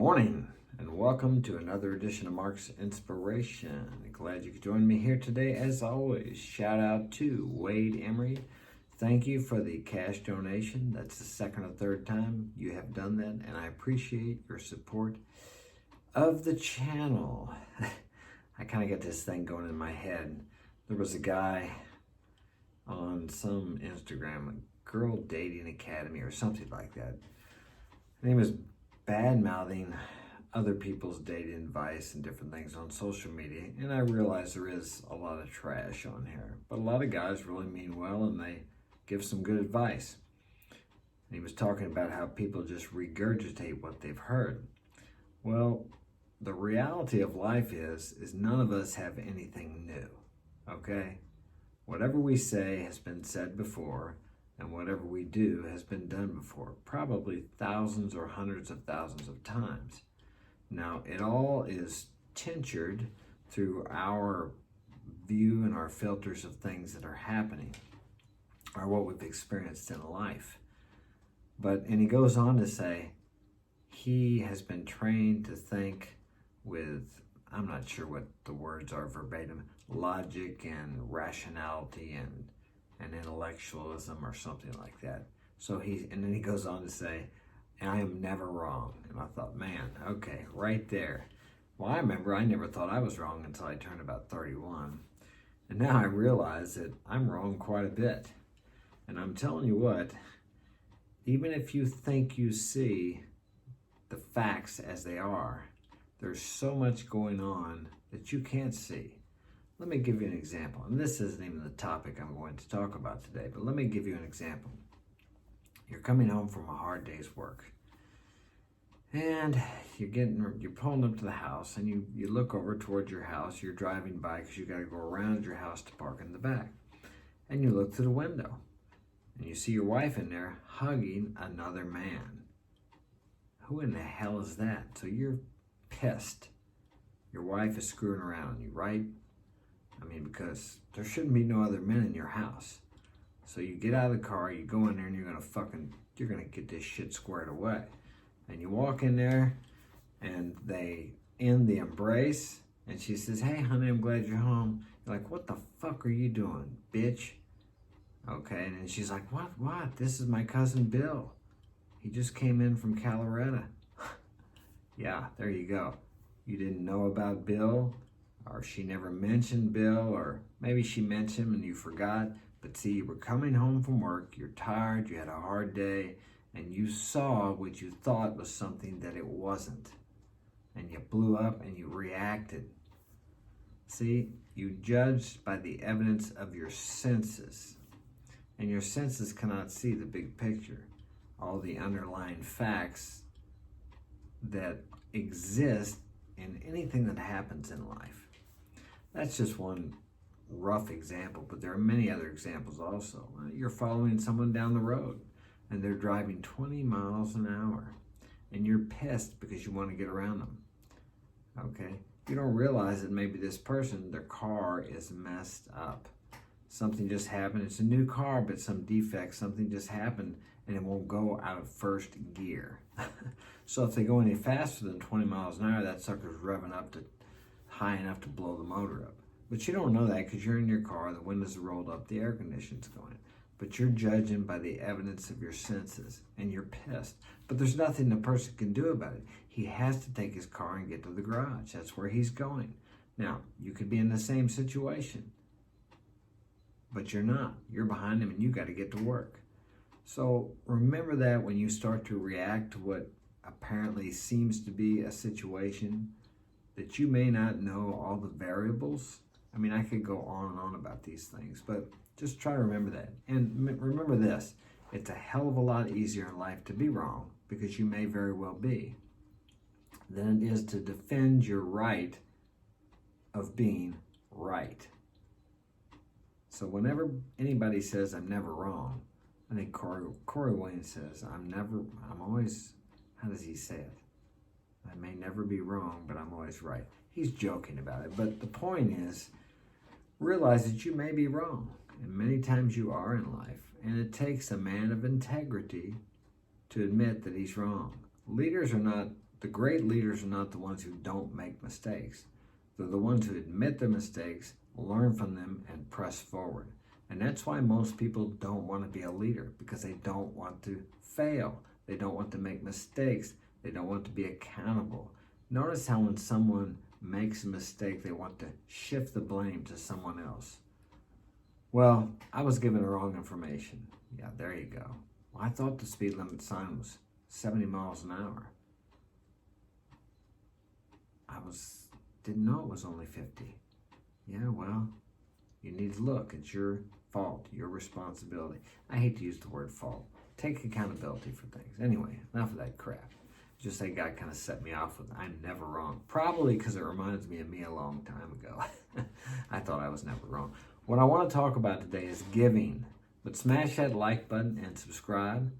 morning and welcome to another edition of Mark's Inspiration. Glad you could join me here today. As always, shout out to Wade Emery. Thank you for the cash donation. That's the second or third time you have done that, and I appreciate your support of the channel. I kind of get this thing going in my head. There was a guy on some Instagram, a girl dating academy or something like that. And he was bad-mouthing other people's dating advice and different things on social media, and I realize there is a lot of trash on here, but a lot of guys really mean well and they give some good advice. And he was talking about how people just regurgitate what they've heard. Well, the reality of life is none of us have anything new, okay? Whatever we say has been said before, and whatever we do has been done before, probably thousands or hundreds of thousands of times. Now, it all is tinctured through our view and our filters of things that are happening, or what we've experienced in life. And he goes on to say, he has been trained to think with, I'm not sure what the words are verbatim, logic and rationality and intellectualism or something like that. And then he goes on to say, I am never wrong. And I thought, man, okay, right there. Well, I remember I never thought I was wrong until I turned about 31. And now I realize that I'm wrong quite a bit. And I'm telling you what, even if you think you see the facts as they are, there's so much going on that you can't see. Let me give you an example. And this isn't even the topic I'm going to talk about today, but let me give you an example. You're coming home from a hard day's work, and you're pulling up to the house, and you look over towards your house. You're driving by because you got to go around your house to park in the back. And you look through the window, and you see your wife in there hugging another man. Who in the hell is that? So you're pissed. Your wife is screwing around on you, right? I mean, because there shouldn't be no other men in your house. So you get out of the car, you go in there, and you're gonna get this shit squared away. And you walk in there, and they end the embrace, and she says, hey, honey, I'm glad you're home. You're like, what the fuck are you doing, bitch? Okay, and then she's like, what? This is my cousin Bill. He just came in from Colorado. Yeah, there you go. You didn't know about Bill, or she never mentioned Bill, or maybe she mentioned him and you forgot. But see, you were coming home from work, you're tired, you had a hard day, and you saw what you thought was something that it wasn't. And you blew up and you reacted. See, you judged by the evidence of your senses. And your senses cannot see the big picture, all the underlying facts that exist in anything that happens in life. That's just one rough example, but there are many other examples also. You're following someone down the road and they're driving 20 miles an hour and you're pissed because you want to get around them. Okay? You don't realize that maybe this person, their car is messed up. Something just happened. It's a new car, but some defect, something just happened and it won't go out of first gear. So if they go any faster than 20 miles an hour, that sucker's revving up to high enough to blow the motor up. But you don't know that because you're in your car, the windows are rolled up, the air conditioning's going. But you're judging by the evidence of your senses, and you're pissed. But there's nothing the person can do about it. He has to take his car and get to the garage. That's where he's going. Now, you could be in the same situation, but you're not. You're behind him and you got to get to work. So remember that when you start to react to what apparently seems to be a situation, that you may not know all the variables. I mean, I could go on and on about these things, but just try to remember that. And remember this, it's a hell of a lot easier in life to be wrong, because you may very well be, than it is to defend your right of being right. So whenever anybody says I'm never wrong, I think Corey Wayne says, I'm always, how does he say it? I may never be wrong, but I'm always right. He's joking about it. But the point is, realize that you may be wrong. And many times you are in life. And it takes a man of integrity to admit that he's wrong. Leaders are not The great leaders are not the ones who don't make mistakes. They're the ones who admit their mistakes, learn from them, and press forward. And that's why most people don't want to be a leader, because they don't want to fail. They don't want to make mistakes. They don't want to be accountable. Notice how when someone makes a mistake, they want to shift the blame to someone else. Well, I was given the wrong information. Yeah, there you go. Well, I thought the speed limit sign was 70 miles an hour. Didn't know it was only 50. Yeah, well, you need to look. It's your fault, your responsibility. I hate to use the word fault. Take accountability for things. Anyway, enough of that crap. Just that guy kind of set me off with, I'm never wrong. Probably because it reminds me of me a long time ago. I thought I was never wrong. What I want to talk about today is giving. But smash that like button and subscribe.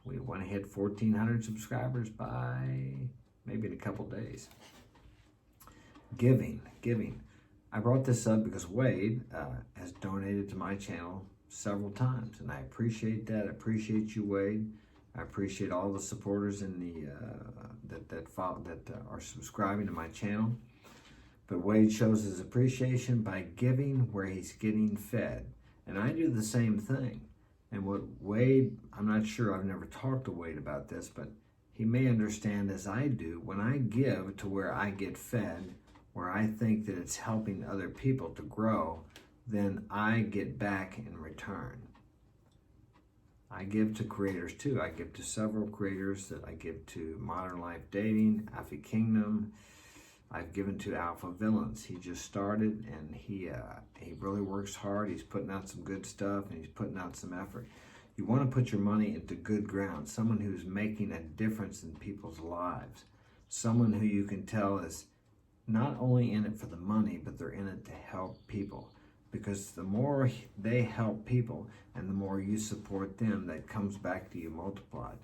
We want to hit 1,400 subscribers by maybe in a couple days. Giving. I brought this up because Wade has donated to my channel several times, and I appreciate that. I appreciate you, Wade. I appreciate all the supporters in the that are subscribing to my channel. But Wade shows his appreciation by giving where he's getting fed, and I do the same thing. And what Wade, I'm not sure, I've never talked to Wade about this, but he may understand as I do. When I give to where I get fed, where I think that it's helping other people to grow, then I get back in return. I give to creators too. I give to several creators that I give to Modern Life Dating, Alpha Kingdom. I've given to Alpha Villains. He just started, and he really works hard. He's putting out some good stuff, and he's putting out some effort. You want to put your money into good ground, someone who's making a difference in people's lives, someone who you can tell is not only in it for the money, but they're in it to help people. Because the more they help people and the more you support them, that comes back to you multiplied.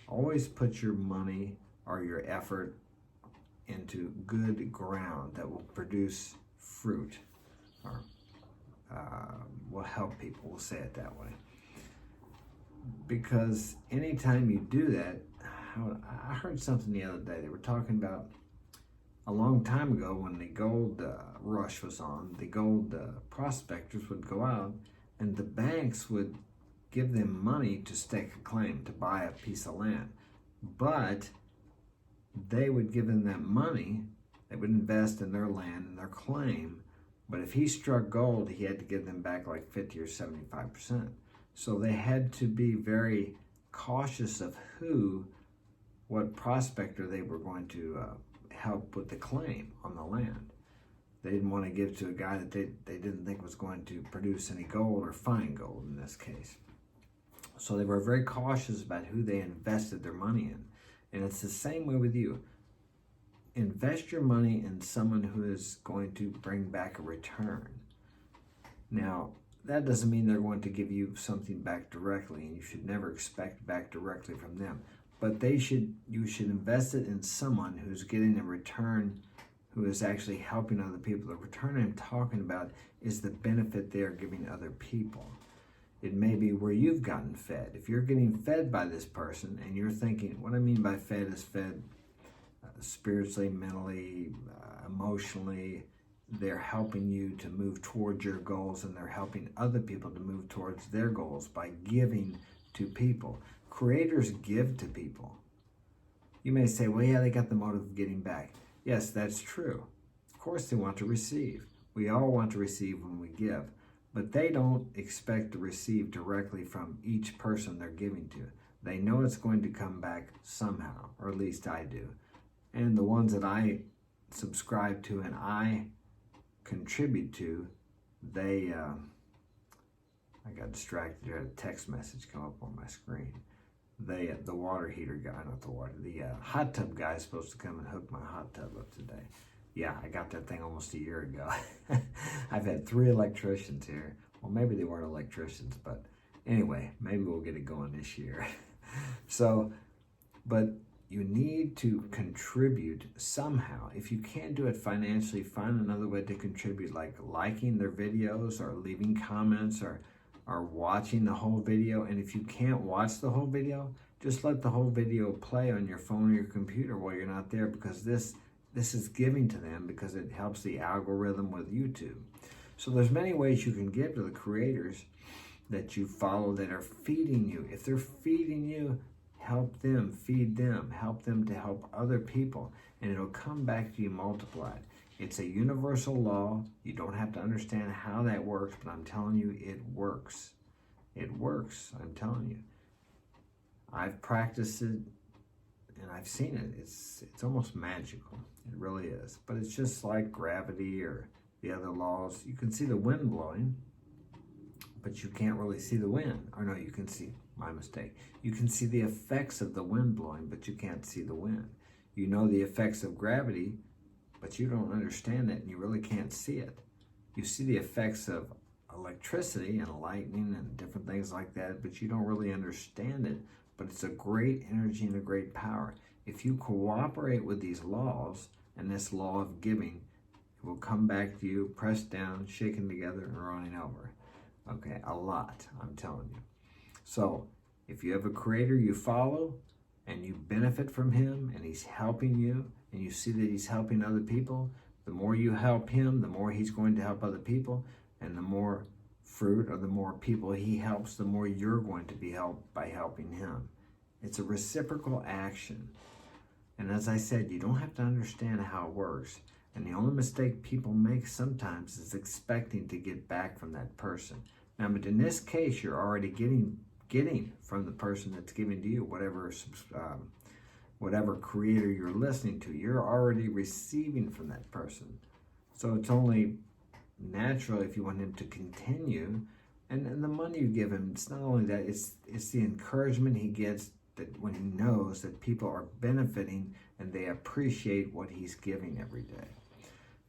Always put your money or your effort into good ground that will produce fruit, or will help people, we'll say it that way. Because anytime you do that, I heard something the other day. They were talking about a long time ago when the gold rush was on, the gold prospectors would go out and the banks would give them money to stake a claim, to buy a piece of land. But they would give them that money, they would invest in their land and their claim, but if he struck gold, he had to give them back like 50 or 75%. So they had to be very cautious of what prospector they were going to help with the claim on the land. They didn't want to give to a guy that they didn't think was going to produce any gold, or find gold in this case. So they were very cautious about who they invested their money in. And it's the same way with you. Invest your money in someone who is going to bring back a return. Now, that doesn't mean they're going to give you something back directly, and you should never expect back directly from them. But you should invest it in someone who's getting a return, who is actually helping other people. The return I'm talking about is the benefit they are giving other people. It may be where you've gotten fed. If you're getting fed by this person and you're thinking, what I mean by fed is fed spiritually, mentally, emotionally, they're helping you to move towards your goals, and they're helping other people to move towards their goals by giving to people. Creators give to people. You may say, well, yeah, they got the motive of getting back. Yes, that's true. Of course they want to receive. We all want to receive when we give. But they don't expect to receive directly from each person they're giving to. They know it's going to come back somehow, or at least I do. And the ones that I subscribe to and I contribute to, I got distracted. There had a text message come up on my screen. The water heater guy, the hot tub guy is supposed to come and hook my hot tub up today. Yeah, I got that thing almost a year ago. I've had 3 electricians here. Well, maybe they weren't electricians, but anyway, maybe we'll get it going this year. But you need to contribute somehow. If you can't do it financially, find another way to contribute, like liking their videos or leaving comments or watching the whole video. And if you can't watch the whole video, just let the whole video play on your phone or your computer while you're not there, because this is giving to them because it helps the algorithm with YouTube. So there's many ways you can give to the creators that you follow that are feeding you. If they're feeding you, help them, feed them, help them to help other people, and it'll come back to you multiplied. It's a universal law. You don't have to understand how that works, but I'm telling you, it works. It works, I'm telling you. I've practiced it and I've seen it. It's almost magical. It really is. But it's just like gravity or the other laws. You can see the wind blowing, but you can't really see the wind. Or no, you can see, my mistake. You can see the effects of the wind blowing, but you can't see the wind. You know the effects of gravity, but you don't understand it and you really can't see it. You see the effects of electricity and lightning and different things like that, but you don't really understand it. But it's a great energy and a great power. If you cooperate with these laws and this law of giving, it will come back to you, pressed down, shaken together, and running over. Okay, a lot, I'm telling you. So if you have a creator you follow and you benefit from him and he's helping you and you see that he's helping other people, the more you help him, the more he's going to help other people, and the more fruit or the more people he helps, the more you're going to be helped by helping him. It's a reciprocal action. And as I said, you don't have to understand how it works. And the only mistake people make sometimes is expecting to get back from that person. Now, but in this case, you're already getting from the person that's giving to you, whatever creator you're listening to, you're already receiving from that person. So it's only natural if you want him to continue. And the money you give him, it's not only that, it's the encouragement he gets, that when he knows that people are benefiting and they appreciate what he's giving every day.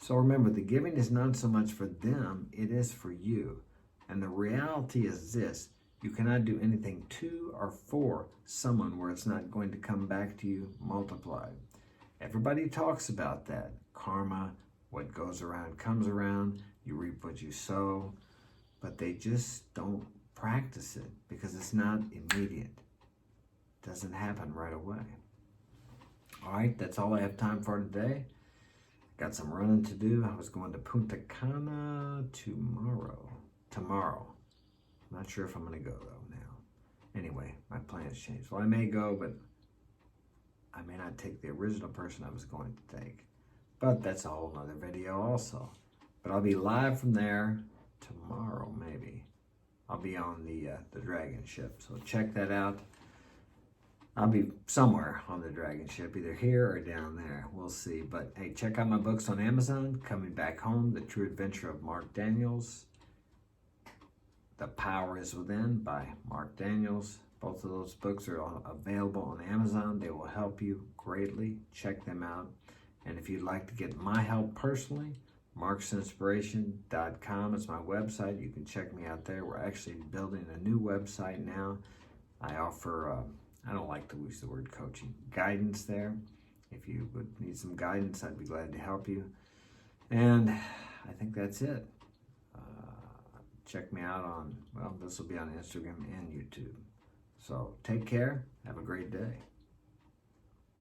So remember, the giving is not so much for them, it is for you. And the reality is this: you cannot do anything to or for someone where it's not going to come back to you multiplied. Everybody talks about that. Karma, what goes around comes around, you reap what you sow, but they just don't practice it because it's not immediate. It doesn't happen right away. All right, that's all I have time for today. Got some running to do. I was going to Punta Cana tomorrow. I'm not sure if I'm going to go though now. Anyway, my plans changed. Well, I may go, but I may not take the original person I was going to take. But that's a whole nother video also. But I'll be live from there tomorrow, maybe. I'll be on the Dragon ship, so check that out. I'll be somewhere on the Dragon ship, either here or down there. We'll see. But hey, check out my books on Amazon. Coming Back Home, The True Adventure of Mark Daniels. The Power is Within by Mark Daniels. Both of those books are available on Amazon. They will help you greatly. Check them out. And if you'd like to get my help personally, marksinspiration.com is my website. You can check me out there. We're actually building a new website now. I offer, I don't like to use the word coaching, guidance there. If you would need some guidance, I'd be glad to help you. And I think that's it. Check me out on, well, this will be on Instagram and YouTube. So take care. Have a great day.